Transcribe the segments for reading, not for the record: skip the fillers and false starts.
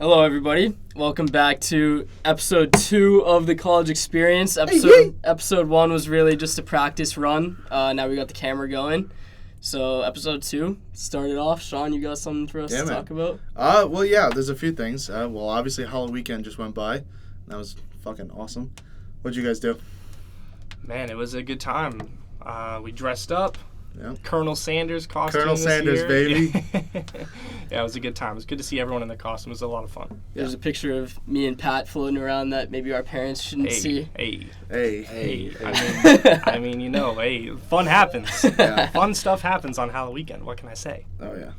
Hello, everybody. Welcome back to episode 2 of the college experience. Episode 1 was really just a practice run. Now we got the camera going. So episode 2 started off. Sean, you got something for us to talk about? There's a few things. Obviously Halloween weekend just went by. That was fucking awesome. What'd you guys do? Man, it was a good time. We dressed up. Yeah. Colonel Sanders costume. Colonel Sanders, baby. Yeah, it was a good time. It was good to see everyone in their costume. It was a lot of fun. There's a picture of me and Pat floating around that maybe our parents shouldn't see. Hey. I mean, fun happens. Yeah. Fun stuff happens on Halloween weekend. What can I say? Oh, yeah.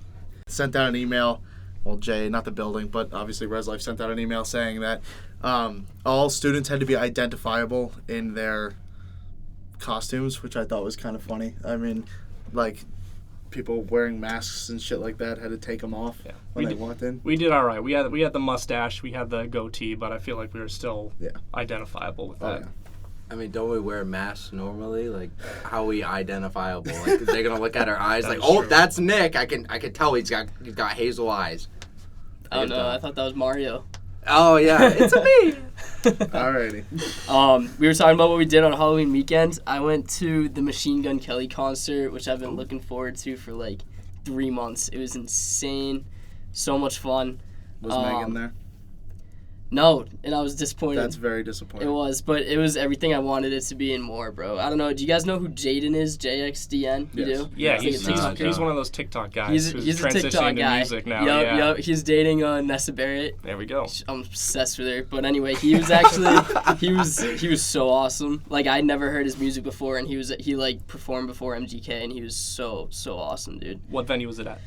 Sent out an email. Well, Jay, not the building, but obviously Res Life sent out an email saying that all students had to be identifiable in their costumes, which I thought was kind of funny. I mean, like, people wearing masks and shit like that had to take them off when they walked in. We did all right. We had the mustache, we had the goatee, but I feel like we were still identifiable with that. Yeah. I mean, don't we wear masks normally? Like, how are we identifiable? Like, they're gonna look at our eyes like, "Oh, that's Nick." I can tell he's got hazel eyes. Oh no, I thought that was Mario. Oh yeah, it's a me. Alrighty. We were talking about what we did on Halloween weekend. I went to the Machine Gun Kelly concert, which I've been looking forward to for like 3 months. It was insane. So much fun. Was Megan there? No, and I was disappointed. That's very disappointing. It was, but it was everything I wanted it to be and more, bro. I don't know. Do you guys know who Jaden is? JXDN? You do? Yeah, He's he's one of those TikTok guys who's a TikTok transitioning to guy. music now. Yep. He's dating Nessa Barrett. There we go. I'm obsessed with her. But anyway, he was actually he was so awesome. Like, I'd never heard his music before, and he like performed before MGK, and he was so awesome, dude. What venue was it at?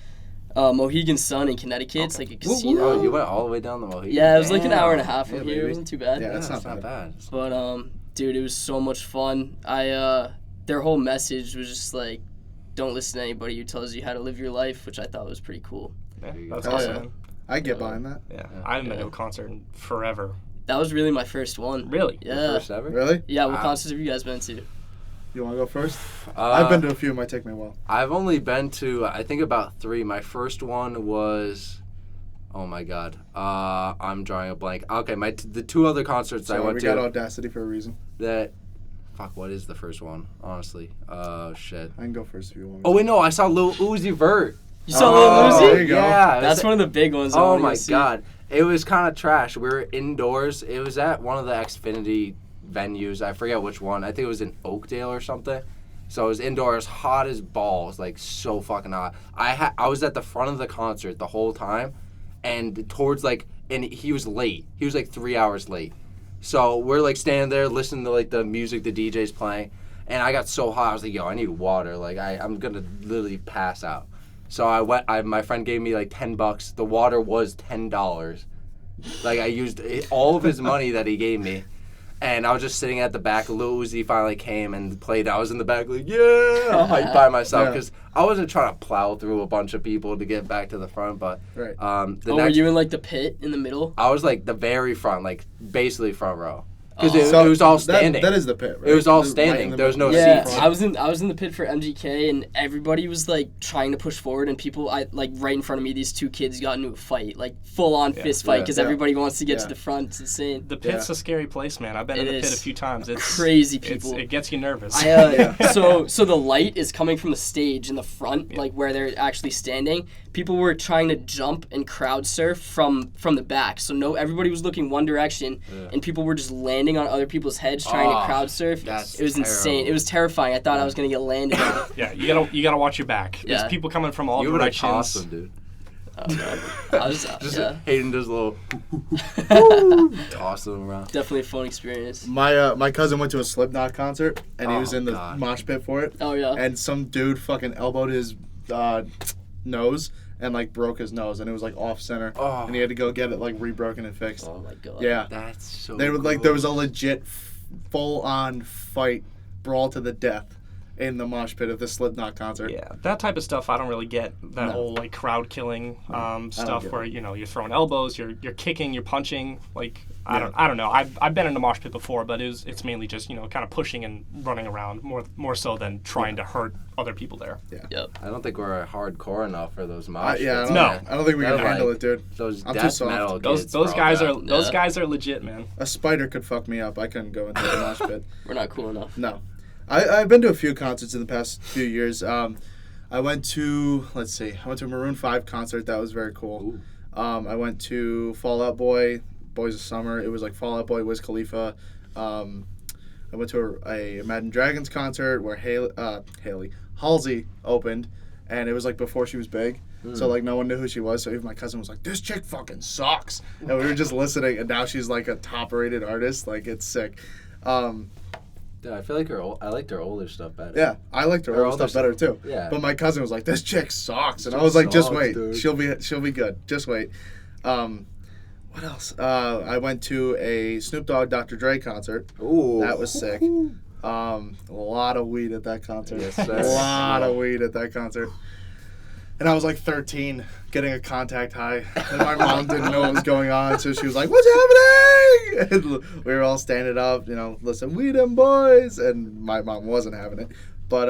Mohegan Sun in Connecticut. It's like a casino. Oh, you went all the way down the Mohegan. Yeah, it was like an hour and a half from here. It baby. wasn't too bad. Yeah, that's not not bad. But dude, it was so much fun. Their whole message was just like, don't listen to anybody who tells you how to live your life, which I thought was pretty cool. Yeah, that's Oh, awesome. yeah. I get behind that. Yeah. I haven't been to a concert in forever. That was really my first one. Really? Yeah. First ever? Really? Yeah. What Wow. concerts have you guys been to? You want to go first? I've been to a few. It might take me a while. I've only been to, I think, about 3. My first one was, oh my god, I'm drawing a blank. Okay, the 2 other concerts I went we to. got Audacity for a reason. What is the first one? Honestly, shit. I can go first if you want me. Oh wait, no, I saw Lil Uzi Vert. You saw Lil there Uzi? you go. Yeah, That's one of the big ones. Oh my god, it was kind of trash. We were indoors. It was at one of the Xfinity venues. I forget which one. I think it was in Oakdale or something. So it was indoors, hot as balls, like so fucking hot. I was at the front of the concert the whole time, and and he was late. He was like 3 hours late. So we're like standing there listening to like the music the DJ's playing, and I got so hot. I was like, yo, I need water. Like I'm gonna literally pass out. So I went. My friend gave me like $10. The water was $10. Like I used all of his money that he gave me. And I was just sitting at the back. Lil Uzi finally came and played. I was in the back like, yeah, hyped by myself because I wasn't trying to plow through a bunch of people to get back to the front. But Right. Were you in like the pit in the middle? I was like the very front, like basically front row. Because So it was all standing. That is the pit, right? It was all Right standing. in the There was no middle. Yeah, seats. I was in the pit for MGK, and everybody was like trying to push forward, and people, like right in front of me, these 2 kids got into a fight, like full on fist fight, because everybody wants to get to the front. It's insane. The pit's a scary place, man. I've been in the pit a few times. It's crazy people. It gets you nervous. So the light is coming from the stage in the front, like where they're actually standing. People were trying to jump and crowd surf from the back. So everybody was looking one direction, and people were just landing on other people's heads trying to crowd surf. It was insane. It was terrifying. I thought I was gonna get landed on. Yeah, you gotta watch your back. There's people coming from all You would have directions. tossed him, dude. Oh, God. I was Just Hayden does a little toss him around. definitely a fun experience. My cousin went to a Slipknot concert, and he was in the God. mosh pit for it. Oh yeah. And some dude fucking elbowed his nose and like broke his nose, and it was like off center, Oh. and he had to go get it like rebroken and fixed. Oh my God. Yeah, That's so they were like there was a legit full on fight, brawl to the death in the mosh pit of the Slipknot concert. Yeah, that type of stuff I don't really get. That No. whole like crowd killing stuff get where it. you're throwing elbows, you're kicking, you're punching. Like I don't know. I've been in a mosh pit before, but it's mainly just kind of pushing and running around more so than trying to hurt other people there. Yep. I don't think we're hardcore enough for those mosh pits. I No. don't think we can They're handle like- it, dude. Those I'm too death soft. metal Those kids. those bro, guys that- are those Yeah. guys are legit, man. A spider could fuck me up. I couldn't go into the mosh pit. We're not cool enough. No. I've been to a few concerts in the past few years. I went to a Maroon 5 concert. That was very cool. I went to Fall Out Boy, Boys of Summer. It was like Fall Out Boy, Wiz Khalifa. I went to a Imagine Dragons concert where Halsey opened, and it was like before she was big. So like no one knew who she was. So even my cousin was like, "This chick fucking sucks," and we were just listening. And now she's like a top-rated artist. Like it's sick. Dude, I feel like I liked her older stuff better. Yeah, I liked her Her older older stuff better too. Yeah. But my cousin was like, "This chick sucks," and I Chick was like, "Just sucks, wait, dude." she'll be good. Just wait." What else? I went to a Snoop Dogg Dr. Dre concert. Ooh. That was sick. A lot of weed at that concert. Yes, a sir. lot of weed at that concert. And I was like 13, getting a contact high, and my mom didn't know what was going on, so she was like, "What's happening?" And we were all standing up, listen, "We them boys," and my mom wasn't having it. But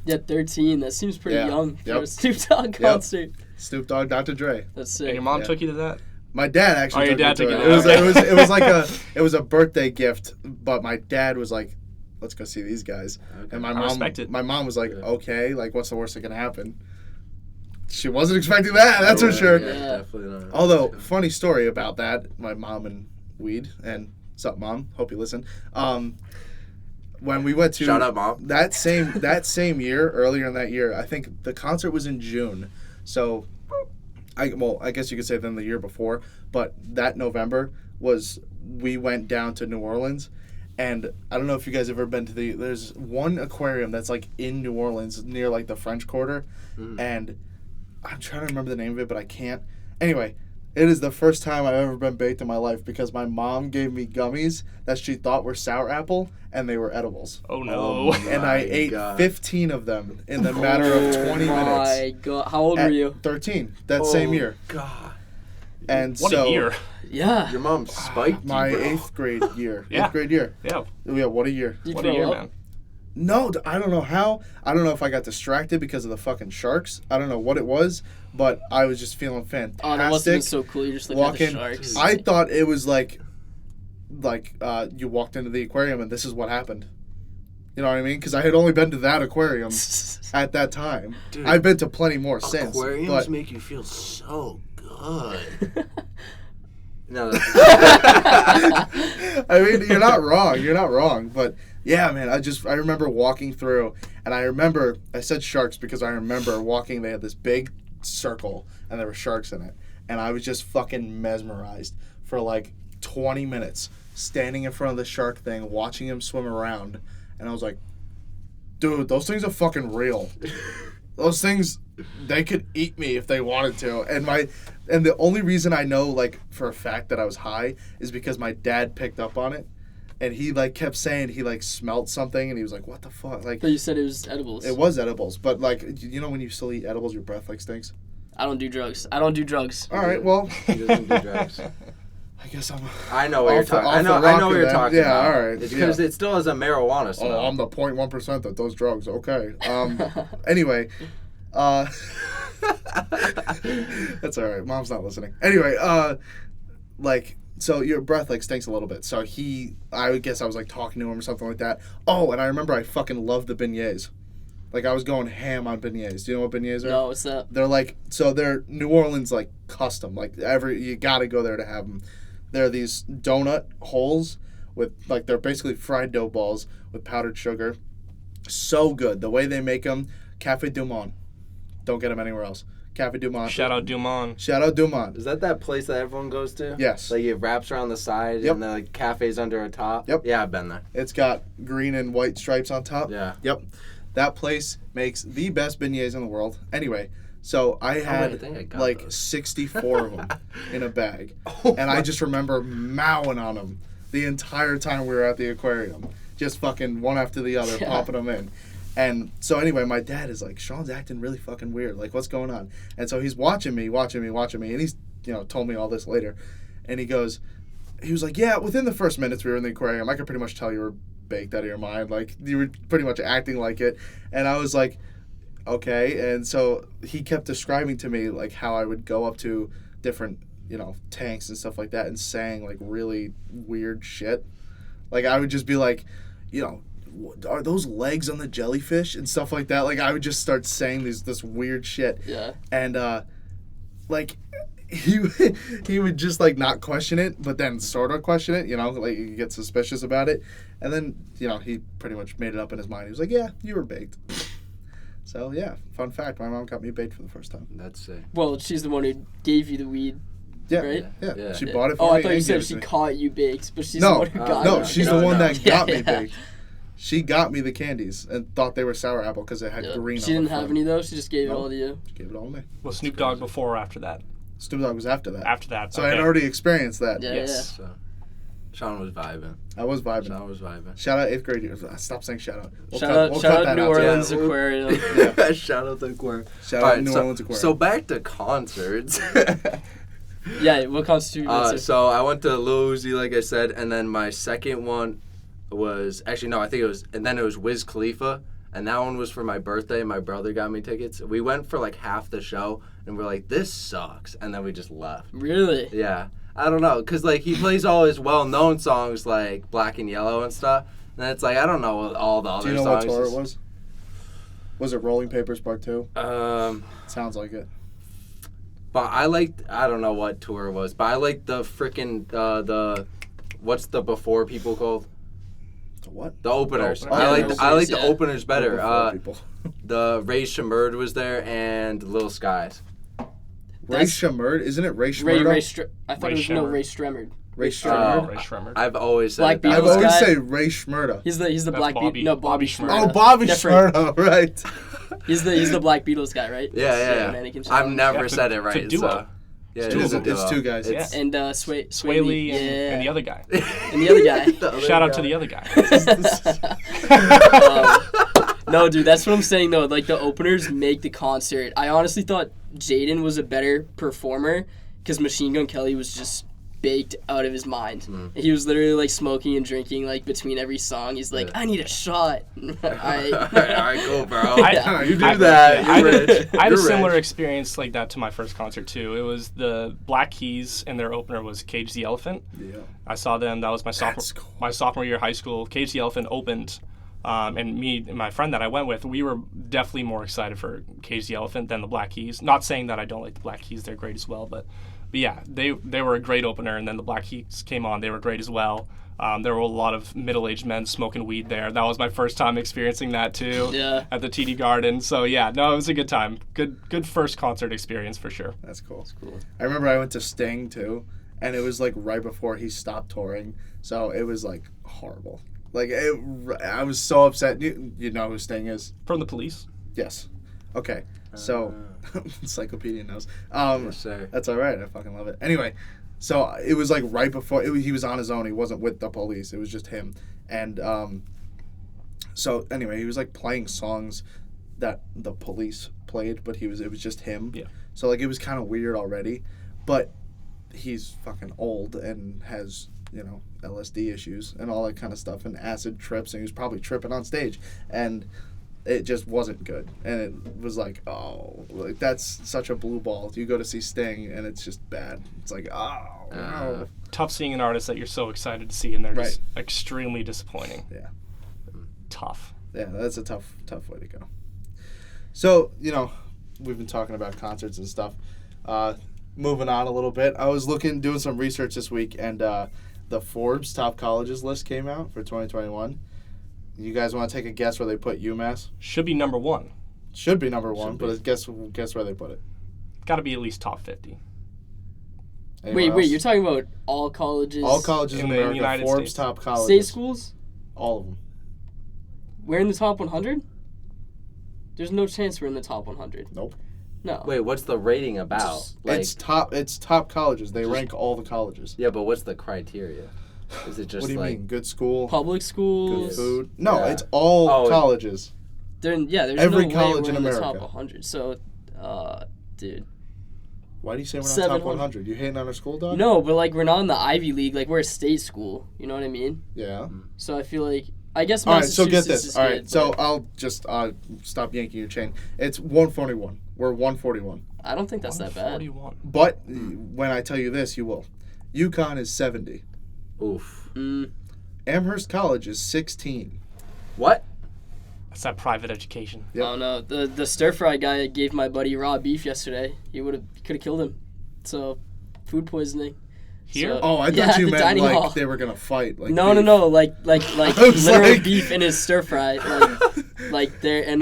Yeah, 13. That seems pretty Yeah. young for Yep. a Snoop Dogg concert. Snoop Dogg, Dr. Dre. That's And sick. your mom Yeah. took you to that? My dad actually Oh, your took me dad to took it. you It was, to it. it was like it was a birthday gift, but my dad was like, "Let's go see these guys." Okay. And I respect it. my mom was like, Yeah. "Okay, like what's the worst that can happen?" She wasn't expecting that, that's for sure. Yeah. Definitely not. Although, funny story about that, my mom and weed, and sup mom, hope you listen. When we went to Shout out, Mom. that same year, earlier in that year, I think the concert was in June. So I guess you could say then the year before, but that November we went down to New Orleans, and I don't know if you guys have ever been to there's one aquarium that's like in New Orleans near like the French Quarter, and I'm trying to remember the name of it, but I can't. Anyway, it is the first time I've ever been baked in my life because my mom gave me gummies that she thought were sour apple, and they were edibles. Oh no. And I My ate God. 15 of them in the matter of 20 Oh my minutes. god. How old At were you? 13, that same year. God. And What so a year. Yeah. Your mom spiked you, my bro. 8th grade year. Yeah. 8th grade year. Yeah. Yeah, what a year. Did you What a throw year, up? man. No, I don't know how. I don't know if I got distracted because of the fucking sharks. I don't know what it was, but I was just feeling fantastic. Oh, that must have been so cool. You just looked at the Walking, sharks. I thought it was like you walked into the aquarium and this is what happened. You know what I mean? Because I had only been to that aquarium at that time. Dude, I've been to plenty more since. Aquariums But make you feel so good. No, I mean, you're not wrong. You're not wrong. But yeah, man, I remember walking through, and I said sharks because I remember walking. They had this big circle, and there were sharks in it, and I was just fucking mesmerized for like 20 minutes, standing in front of the shark thing, watching him swim around, and I was like, dude, those things are fucking real. Those things, they could eat me if they wanted to. And the only reason I know, like, for a fact that I was high is because my dad picked up on it. And he, like, kept saying he, like, smelled something. And he was like, what the fuck? Like, But you said it was edibles. it was edibles. But, like, you know when you still eat edibles, your breath, like, stinks? I don't do drugs. I don't do drugs. All right, well, he doesn't do drugs. I guess I'm... I know what you're Off the- talking. I off know. the I know rocker what you're then. talking Yeah, about. all right, It's because yeah. it still has a marijuana smell. Oh, I'm the 0.1% that does drugs. Okay. Anyway, that's all right. Mom's not listening. Anyway, so your breath like stinks a little bit. So I would guess I was like talking to him or something like that. Oh, and I remember I fucking loved the beignets. Like I was going ham on beignets. Do you know what beignets are? No, what's that? They're New Orleans like custom. Like you gotta go there to have them. They're these donut holes with like they're basically fried dough balls with powdered sugar. So good. The way they make them, Café Du Monde. Don't get them anywhere else. Café Du Monde. Shout out Dumont. Shout out Du Monde. Is that place that everyone goes to? Yes. Like it wraps around the side Yep. and the like, cafe's under a top? Yep. Yeah, I've been there. It's got green and white stripes on top. Yeah. Yep. That place makes the best beignets in the world. Anyway, so I I had think I got like those. 64 of them in a bag. Oh And I my- just remember mowing on them the entire time we were at the aquarium. Just fucking one after the other, Yeah. popping them in. And so anyway, my dad is like, Sean's acting really fucking weird. Like, what's going on? And so he's watching me. And he's, told me all this later. And he was like, yeah, within the first minutes we were in the aquarium, I could pretty much tell you were baked out of your mind. Like, you were pretty much acting like it. And I was like, okay. And so he kept describing to me, like, how I would go up to different, tanks and stuff like that and saying, like, really weird shit. Like, I would just be like, are those legs on the jellyfish and stuff like that? Like, I would just start saying this weird shit. Yeah. And like he would just like not question it, but then sort of question it. Like you get suspicious about it, and then he pretty much made it up in his mind. He was like, "Yeah, you were baked." So yeah, fun fact: my mom got me baked for the first time. That's sick. Well, she's the one who gave you the weed. Yeah, right? Yeah. She bought it for me. Oh, I thought you and said gave it she to me. caught you baked, but she's the one who got No, it. she's the one that got me Yeah. baked. She got me the candies and thought they were sour apple because it had green. She didn't have any though. She just gave it all to you. She gave it all to me. Was Snoop Dogg before or after that? Snoop Dogg was after that. After that. So okay. I had already experienced that. Yeah, Yes. So, Sean was vibing. I was vibing. Shout out 8th grade years. Stop saying shout out. Shout out New Orleans Yeah. Aquarium. Yeah. Shout out to Aquarium. Shout out New Orleans Aquarium. So back to concerts. Yeah, what constitutes? So I went to Lil Uzi, like I said, and then my second one was it was Wiz Khalifa, and that one was for my birthday. My brother got me tickets. We went for like half the show, and we're like, this sucks, and then we just left. Really? Yeah, I don't know, cause like he plays all his well-known songs like Black and Yellow and stuff, and it's like I don't know all the other songs. Do you know what tour it was? Was it Rolling Papers Part 2? Sounds like it. But I don't know what tour it was, but I liked the freaking what's the before people called? The what? The openers. The I openers. like the Yeah. openers better. Before people. The Ray Shamurd was there and Lil Skies. Ray Shamurd? Isn't it Ray Shamurd? I thought it was Ray Stremmerd. Ray Oh, Shamurd. Ray Shremmer. I've always said Black that. I've Beatles always guy? say Ray Shmurda. He's the That's Black Bobby- Beatles. No, Bobby Bobby Shmurda. Oh, Shmurda. Bobby Different. Shmurda, right. He's the Black Beatles guy, right? Yeah. Mannequin I've Challenge. never Yeah, said it it's right. a duo. So, yeah, it is a duo. It's two guys. Yeah. And Sway Lee yeah. and the other guy. And the other guy. Shout out to the other guy. No, dude, that's what I'm saying though. Like the openers make the concert. I honestly thought Jaden was a better performer because Machine Gun Kelly was just baked out of his mind. He was literally like smoking and drinking like between every song. He's like, I need a shot. All right, cool, bro. Yeah. You do I- that. I You're had rich. a You're similar rich. experience like that to my first concert too. It was the Black Keys, and their opener was Cage the Elephant. Yeah. I saw them. That was my That's cool. sophomore year of high school. Cage the Elephant opened, and me and my friend that I went with, we were definitely more excited for Cage the Elephant than the Black Keys. Not saying that I don't like the Black Keys; they're great as well. But yeah, they were a great opener, and then the Black Keys came on. They were great as well. There were a lot of middle-aged men smoking weed there. That was my first time experiencing that too. Yeah. At the TD Garden. So yeah, no, it was a good time. Good first concert experience for sure. That's cool. I remember I went to Sting too, and it was like right before he stopped touring, so it was like horrible. Like I was so upset. You know who Sting is? From the Police. Yes. Okay. So Encyclopedia knows. Yes, sir. That's all right. I fucking love it. Anyway, so it was like right before he was on his own. He wasn't with the Police. It was just him. And so anyway, he was like playing songs that the Police played, but it was just him. Yeah. So like it was kind of weird already, but he's fucking old and has, LSD issues and all that kind of stuff and acid trips, and he was probably tripping on stage, and it just wasn't good. And it was like, oh, like that's such a blue ball. You go to see Sting and it's just bad. It's like, oh, no. Tough seeing an artist that you're so excited to see and they're just Right. extremely disappointing. Yeah. Tough. Yeah, that's a tough way to go. So, we've been talking about concerts and stuff. Moving on a little bit, I was doing some research this week, and the Forbes top colleges list came out for 2021. You guys want to take a guess where they put UMass? Should be number one. Should be number one, Should be. but guess where they put it. Got to be at least top 50. Anyone Wait, else? you're talking about all colleges? All colleges in in the America, United Forbes States. top colleges. State schools? All of them. We're in the top 100? There's no chance we're in the top 100. Nope. No. Wait, what's the rating about? Like, It's top colleges. They rank all the colleges. yeah, but what's the criteria? Is it just What do you like mean? Good school, Public good schools. food? No, Yeah. it's all Oh, colleges. There's Every no college way in we're in the top America. 100. So, dude. Why do you say we're not 700. top 100? You hating on our school, dog? No, but like we're not in the Ivy League. Like we're a state school. You know what I mean? Yeah. So I feel like I guess All right, so Massachusetts get this. is All right, good, so but I'll just stop yanking your chain. It's 141. We're 141. I don't think that's that bad. 41. But when I tell you this, you will. UConn is 70. Oof. Amherst College is 16. What? That's that private education. Yep. I don't know. The stir fry guy gave my buddy raw beef yesterday. He could have killed him. So, food poisoning. Here? So- Oh, I Yeah, thought you the meant dining like hall. they were gonna fight. Like No, beef. like I was literal like- beef in his stir fry. Like there and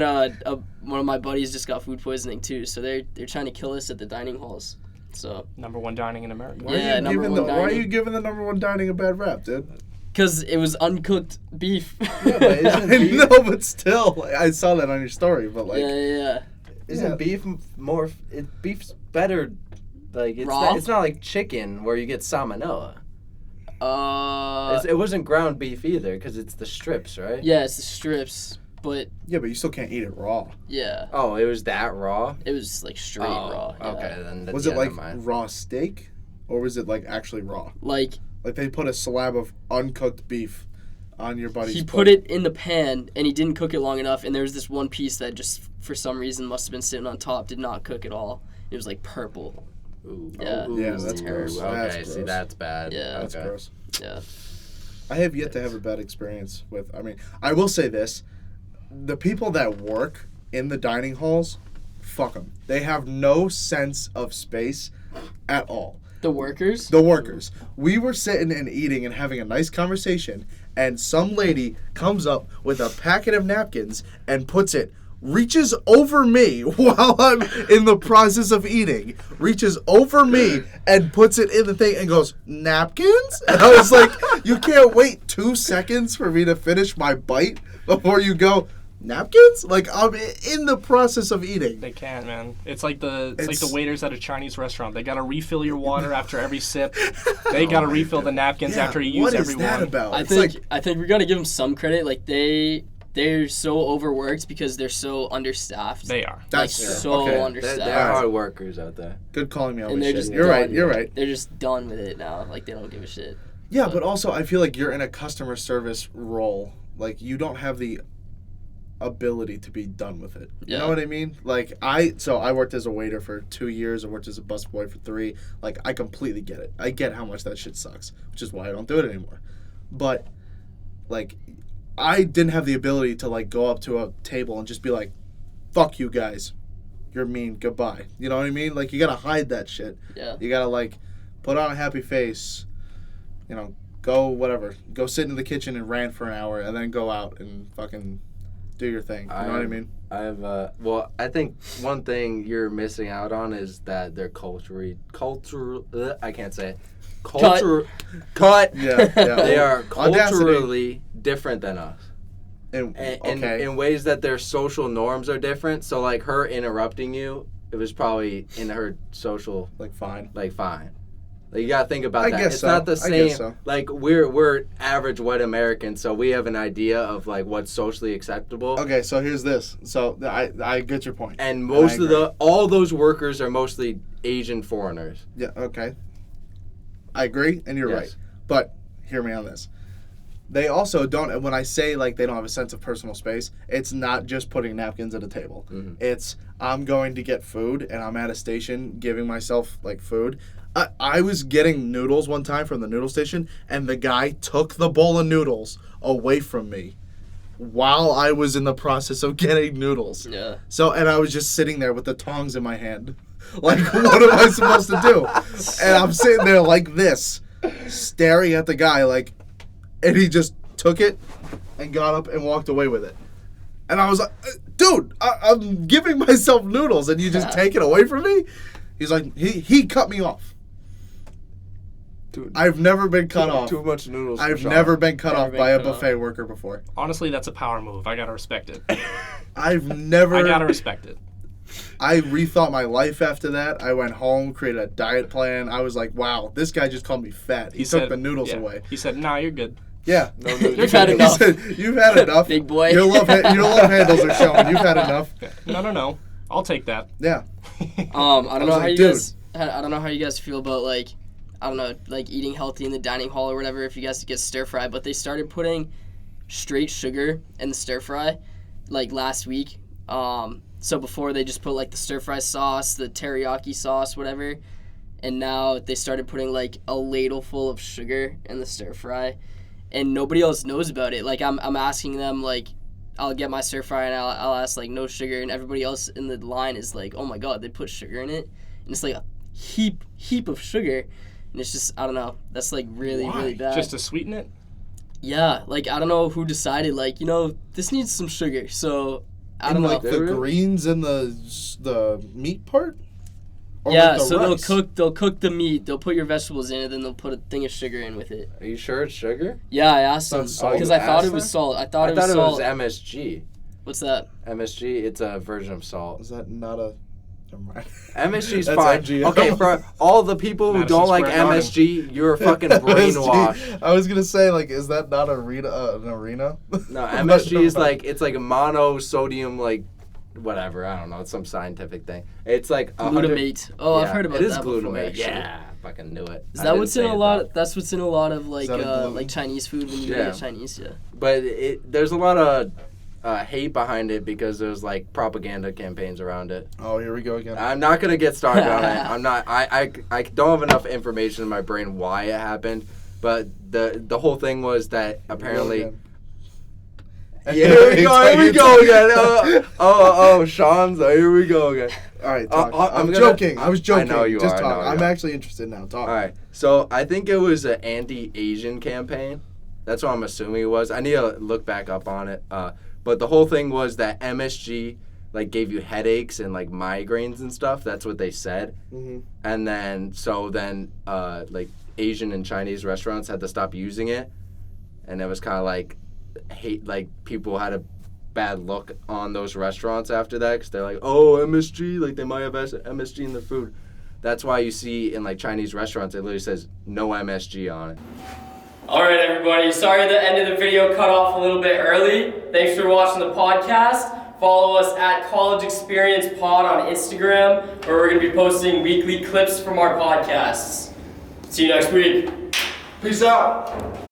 one of my buddies just got food poisoning too. So they're trying to kill us at the dining halls. So Number 1 dining in America. Why Yeah, are you number giving one why are dining. you giving the number one dining a bad rap, dude? because it was uncooked beef. Yeah, but isn't I beef, know, but still, like, I saw that on your story. But like, yeah. isn't Yeah. beef more? Beef's better. Like Raw? it's not like chicken where you get salmonella. Uh, It wasn't ground beef either because it's the strips, right? yeah, it's the strips, but yeah, but you still can't eat it raw. yeah, Oh, it was that raw. it was like straight raw. Yeah. Okay, then Was yeah, it like never mind. raw steak, or was it like actually raw? Like Like they put a slab of uncooked beef on your buddy's he plate. put it in the pan and he didn't cook it long enough, and there was this one piece that just for some reason must have been sitting on top, did not cook at all. It was like purple. Ooh. Yeah. Yeah, Ooh, that's gross. Okay, That's see gross. that's bad. Yeah. That's okay. gross. Yeah. I have yet to have a bad experience with. I mean, I will say this: the people that work in the dining halls, fuck them. They have no sense of space at all. The workers. The workers. We were sitting and eating and having a nice conversation, and some lady comes up with a packet of napkins and puts it, reaches over me while I'm in the process of eating, reaches over me and puts it in the thing and goes, napkins? And I was like, you can't wait 2 seconds for me to finish my bite before you go, napkins? Like, I'm in the process of eating. They can't, man. It's like the It's- waiters at a Chinese restaurant. They gotta refill your water after every sip. They gotta refill the napkins Yeah, after you what use is every that one. about? I It's think like, I think we gotta give them some credit. Like they're so overworked because they're so understaffed. They are. that's like true. so Okay. understaffed. They're hard workers out there. Good calling me on And this they're shit. just You're right, done. you're right. They're just done with it now. Like they don't give a shit. Yeah, but also I feel like you're in a customer service role. Like you don't have the ability to be done with it. You Yeah. know what I mean? Like I worked as a waiter for 2 years. I worked as a busboy for 3. Like I completely get it. I get how much that shit sucks, which is why I don't do it anymore. But like I didn't have the ability to like go up to a table and just be like, "Fuck you guys. You're mean. Goodbye." You know what I mean? Like you got to hide that shit. Yeah. You got to like put on a happy face. You know, go whatever. Go sit in the kitchen and rant for an hour and then go out and fucking do your thing. You know what I mean? I think one thing you're missing out on is that they're I can't say it. Cut. Yeah, yeah. They are Audacity. culturally different than us. And, And okay. in ways that their social norms are different. So like her interrupting you, it was probably in her social like fine. fine. Like you gotta think about I that. guess It's so. not the I same. guess so. Like we're average white Americans, so we have an idea of like what's socially acceptable. Okay, so here's this. So I get your point. And I most of agree. all those workers are mostly Asian foreigners. Yeah, okay. I agree, and you're Yes. right. But hear me on this. They also don't, when I say like they don't have a sense of personal space, it's not just putting napkins at a table. Mm-hmm. It's I'm going to get food and I'm at a station giving myself like food. I was getting noodles one time from the noodle station and the guy took the bowl of noodles away from me while I was in the process of getting noodles. Yeah. So, and I was just sitting there with the tongs in my hand. Like, what am I supposed to do? And I'm sitting there like this, staring at the guy, like, and he just took it and got up and walked away with it. And I was like, dude, I'm giving myself noodles and you just take it away from me? He's like, he cut me off. Dude, I've never been cut off. Too much noodles. I've never been cut Never off been by a cut off. buffet worker before. Honestly, that's a power move. I gotta respect it. I've never. I gotta respect it. I rethought my life after that. I went home, created a diet plan. I was like, wow, this guy just called me fat. He took the noodles yeah. away. He said, "Nah, you're good." Yeah. No nudity. You've had enough. You've had enough. Big boy. Your love handles are showing. You've had enough. No. I'll take that. Yeah. I don't know was how like, you dude. guys. I don't know how you guys feel about like, I don't know, like eating healthy in the dining hall or whatever. If you guys get stir fry, but they started putting straight sugar in the stir fry, like last week. So before they just put like the stir fry sauce, the teriyaki sauce, whatever, and now they started putting like a ladle full of sugar in the stir fry, and nobody else knows about it. Like I'm asking them like, I'll get my stir fry and I'll ask like no sugar, and everybody else in the line is like, oh my god, they put sugar in it, and it's like a heap of sugar, and it's just, I don't know, that's like really bad. Just to sweeten it? Yeah, like I don't know who decided like, this needs some sugar, so I don't know. Like the greens and the meat part. Or Yeah, like the so rice? they'll cook the meat, they'll put your vegetables in it, then they'll put a thing of sugar in with it. Are you sure it's sugar? Yeah, I asked them Salt. because Oh, I you thought it asked was them? salt. I I thought it was thought salt. it was MSG. What's that? MSG, it's a version of salt. Is that not a? Never mind. MSG's That's fine. MGM. Okay, for all the people who Madison don't like Square Garden. MSG, you're fucking brainwashed. I was gonna say, like, is that not an arena? No, MSG is like, it's like a monosodium, like, whatever. I don't know. It's some scientific thing. It's like 100 Glutamate. Oh, I've Yeah, heard about it is that before, glutamate. actually. Yeah, fucking knew it. Is I that didn't what's in say a it, lot? though. That's what's in a lot of like that a gluten? like Chinese food when you Yeah. get Chinese. Yeah. But there's a lot of hate behind it because there's like propaganda campaigns around it. Oh, here we go again. I'm not gonna get started on it. I'm not. I don't have enough information in my brain why it happened. But the whole thing was that apparently. Yeah, here we go again. Oh, Sean's. Here we go again. All right, talk. I'm I'm gonna- joking. I was joking. I know you Just are, I talk. know you I'm are. actually interested now. Talk. All right. So I think it was an anti-Asian campaign. That's what I'm assuming it was. I need to look back up on it. But the whole thing was that MSG like gave you headaches and like migraines and stuff. That's what they said. Mhm. And then like Asian and Chinese restaurants had to stop using it, and it was kind of like hate. Like people had a bad look on those restaurants after that because they're like, oh, MSG, like they might have MSG in their food. That's why you see in like Chinese restaurants it literally says no MSG on it. Alright everybody, sorry the end of the video cut off a little bit early. Thanks for watching the podcast. Follow us at College Experience Pod on Instagram, where we're going to be posting weekly clips from our podcasts. See you next week. Peace out.